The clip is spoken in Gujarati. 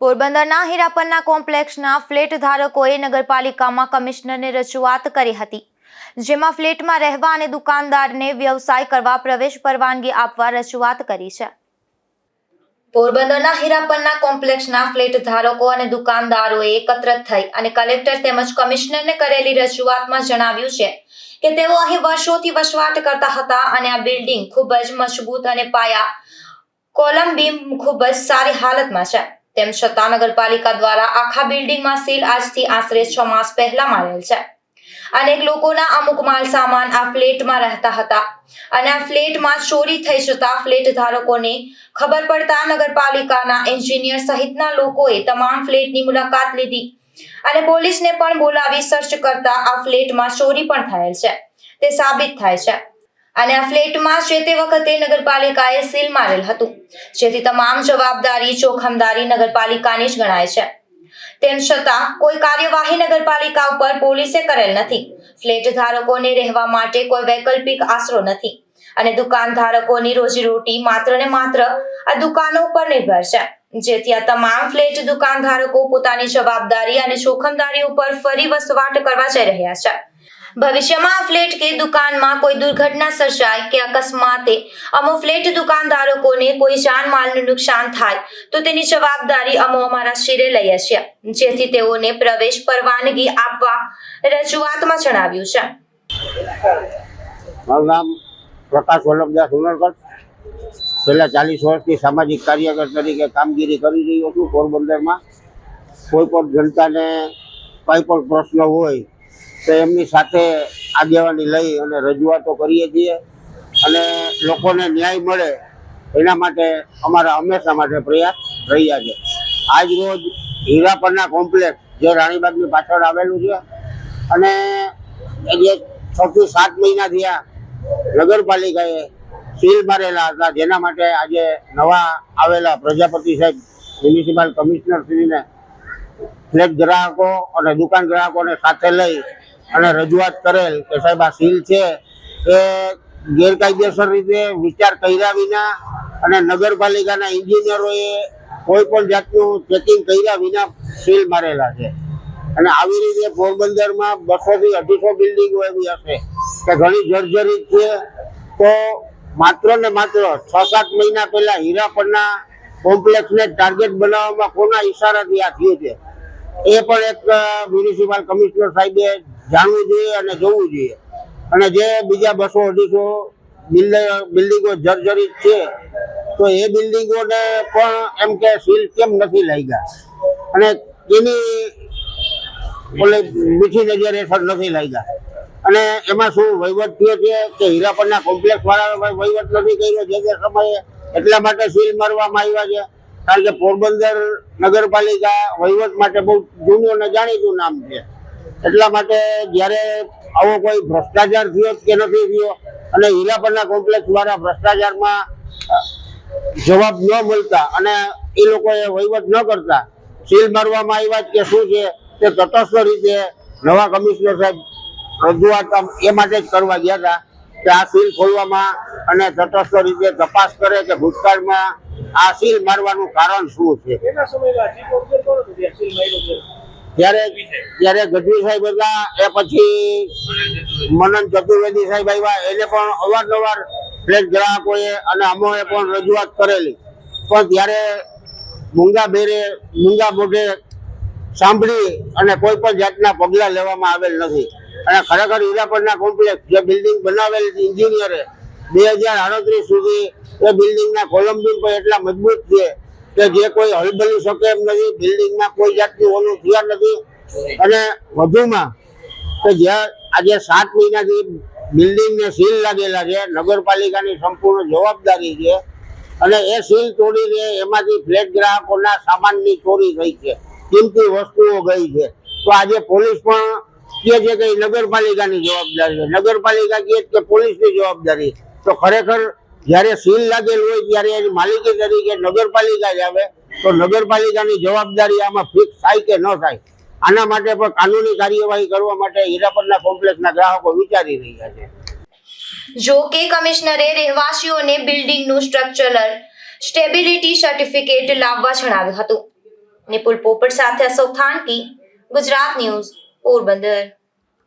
પોરબંદરના હીરાપરના કોમ્પ્લેક્સના ફ્લેટ ધારકોએ નગરપાલિકામાં કમિશનરને રજૂઆત કરી હતી, જેમાં ફ્લેટમાં રહેવા અને દુકાનદારને વ્યવસાય કરવા પ્રવેશ પરવાનગી આપવા રજૂઆત કરી છે। પોરબંદરના હીરાપરના કોમ્પ્લેક્સના ફ્લેટ ધારકો અને દુકાનદારોએ એકત્રિત થઈ અને કલેક્ટર તેમજ કમિશનરને કરેલી રજૂઆતમાં જણાવ્યું છે કે તેઓ અહીં વર્ષોથી વસવાટ કરતા હતા અને આ બિલ્ડિંગ ખૂબ જ મજબૂત અને પાયા કોલમ બીમ ખૂબ જ સારી હાલતમાં છે। તેમ છતાં નગરપાલિકા દ્વારા આખા બિલ્ડિંગમાં સીલ આજથી આશરે 6 માસ પહેલા મારેલ છે। અનેક લોકોના અમુક માલ સામાન આ ફ્લેટમાં રહેતા હતા અને આ ફ્લેટમાં ચોરી થઈ જતા ફ્લેટ ધારકોને ખબર પડતા નગરપાલિકાના એન્જિનિયર સહિતના લોકોએ તમામ ફ્લેટની મુલાકાત લીધી અને પોલીસને પણ બોલાવી સર્ચ કરતા આ ફ્લેટમાં ચોરી પણ થયેલ છે તે સાબિત થાય છે અને આ ફ્લેટમાં જે તે વખતે નગરપાલિકાએ સીલ મારેલ હતું, જેથી તમામ જવાબદારી જોખમદારી નગરપાલિકાની જ ગણાય છે। તેમ છતાં કોઈ કાર્યવાહી નગરપાલિકા ઉપર પોલીસે કરેલ નથી। ફ્લેટ ધારકોને રહેવા માટે કોઈ વૈકલ્પિક આશરો નથી અને દુકાન ધારકોની રોજીરોટી માત્ર ને માત્ર આ દુકાનો પર નિર્ભર છે, જેથી આ તમામ ફ્લેટ દુકાન ધારકો પોતાની જવાબદારી અને જોખમદારી ઉપર ફરી વસવાટ કરવા જઈ રહ્યા છે। ભવિષ્યમાં આ ફ્લેટ કે દુકાનમાં કોઈ દુર્ઘટના સર્જાય કે અકસ્માતે અમો ફ્લેટ દુકાનદારોને કોઈ જાનમાલનું નુકસાન થાય તો તેની જવાબદારી અમો અમારા શિરે લઈએ છીએ, જેથી તેઓને પ્રવેશ પરવાનગી આપવા રજૂઆતમાં જણાવ્યું છે। મારું નામ પ્રકાશ વલ્લભદાસ ઉનડકર, છેલ્લા 40 વર્ષથી સામાજિક કાર્યકર તરીકે કામગીરી કરી રહ્યો છું। પોરબંદરમાં કોઈ પણ જનતાને કંઈ પણ પ્રશ્ન હોય તો એમની સાથે આગેવાની લઈ અને રજૂઆતો કરીએ છીએ અને લોકોને ન્યાય મળે એના માટે અમારા હંમેશા માટે પ્રયાસ રહ્યા છે। આજ રોજ હીરાપરના કોમ્પ્લેક્સ જે રાણીબાગની પાછળ આવેલું છે અને જે 6 થી 7 મહિના થયા નગરપાલિકાએ સીલ મારેલા હતા, જેના માટે આજે નવા આવેલા પ્રજાપતિ સાહેબ મ્યુનિસિપલ કમિશનર શ્રીને ફ્લેટ ગ્રાહકો અને દુકાન ગ્રાહકોને સાથે લઈ અને રજૂઆત કરેલ કે સાહેબ આ સીલ છે એ ગેરકાયદેસર રીતે વિચાર કર્યા વિના અને નગરપાલિકાના એન્જિનિયરોએ કોઈ પણ જાતનું ચેકિંગ કર્યા વિના સીલ મારેલા છે અને આવી રીતે પોરબંદરમાં 200 થી 250 બિલ્ડિંગો એવી હશે કે ઘણી જર્જરિત છે। તો માત્ર ને માત્ર 6-7 મહિના પહેલા હીરાપરના કોમ્પ્લેક્સને ટાર્ગેટ બનાવવામાં કોના ઈશારાથી આ થયું છે એ પણ એક મ્યુનિસિપલ કમિશનર સાહેબે જાણવું જોઈએ અને જોવું જોઈએ અને જે બીજા 200-250 બિલ્ડિંગો જર્જરિત છે તો એ બિલ્ડિંગોને પણ એમ કે સીલ કેમ નથી લાગ્યા અને એની મીઠી નજર હેઠળ નથી લાગ્યા અને એમાં શું વહીવટ થયો છે કે હીરાપરના કોમ્પ્લેક્સ વાળા વહીવટ નથી કર્યો જે તે સમયે, એટલા માટે સીલ મારવામાં આવ્યા છે। કારણ કે પોરબંદર નગરપાલિકા વહીવટ માટે બહુ જૂનું અને જાણીતું નામ છે, એટલા માટે જ્યારે આવો કોઈ ભ્રષ્ટાચાર થયો કે નથી થયો અને હીરાપરના કોમ્પ્લેક્સ દ્વારા ભ્રષ્ટાચારમાં જવાબ ન મળતા અને એ લોકોએ વહીવટ ન કરતા સીલ મારવામાં આવ્યા કે શું છે તે તટસ્થ રીતે નવા કમિશનર સાહેબ રજૂઆત એ માટે જ કરવા ગયા હતા કે આ સીલ ખોલવામાં અને તટસ્થ રીતે તપાસ કરે કે ભૂતકાળમાં આ સીલ મારવાનું કારણ શું છે। ત્યારે ગઢવી સાહેબ હતા, એ પછી મનન ચતુર્વેદી સાહેબ આવ્યા, એને પણ અવારનવાર ફ્લેટ ગ્રાહકોએ અને અમોએ પણ રજૂઆત કરેલી, પણ ત્યારે મૂંગા મોઢે સાંભળી અને કોઈ પણ જાતના પગલાં લેવામાં આવેલ નથી અને ખરેખર હીરાપરના કોમ્પ્લેક્સ જે બિલ્ડિંગ બનાવેલ એન્જિનિયરે 2038 સુધી એ બિલ્ડિંગના કોલમ બીમ પણ એટલા મજબૂત છે કે જે કોઈ હલબલી શકે એમ નથી, બિલ્ડિંગમાં કોઈ જાતનું ઓલું થયા નથી અને વધુમાં કે જ્યાં આજે 7 મહિનાથી બિલ્ડિંગને સીલ લાગેલા છે, નગરપાલિકાની સંપૂર્ણ જવાબદારી છે અને એ સીલ તોડીને એમાંથી ફ્લેટ ગ્રાહકોના સામાનની ચોરી થઈ છે, કિંમતી વસ્તુઓ ગઈ છે। તો આજે પોલીસ પણ કહે છે કે નગરપાલિકાની જવાબદારી છે, નગરપાલિકા કહે કે પોલીસની જવાબદારી, તો ખરેખર જ્યારે સીલ લાગેલ હોય ત્યારે એની માલિકી તરીકે નગરપાલિકા જ આવે, તો નગરપાલિકાની જવાબદારી આમાં ફિક્સ થાય કે ન થાય, આના માટે પણ કાનૂની કાર્યવાહી કરવા માટે હીરાપરના કોમ્પ્લેક્સના ગ્રાહકો વિચારી રહ્યા છે। જો કે કમિશનરે રહેવાસીઓને બિલ્ડિંગનું સ્ટ્રક્ચરલ સ્ટેબિલિટી સર્ટિફિકેટ લાવવા જણાવ્યું હતું નિપુલ પોપટ સાથે અશોક થાનકી, ગુજરાત ન્યૂઝ, પોરબંદર.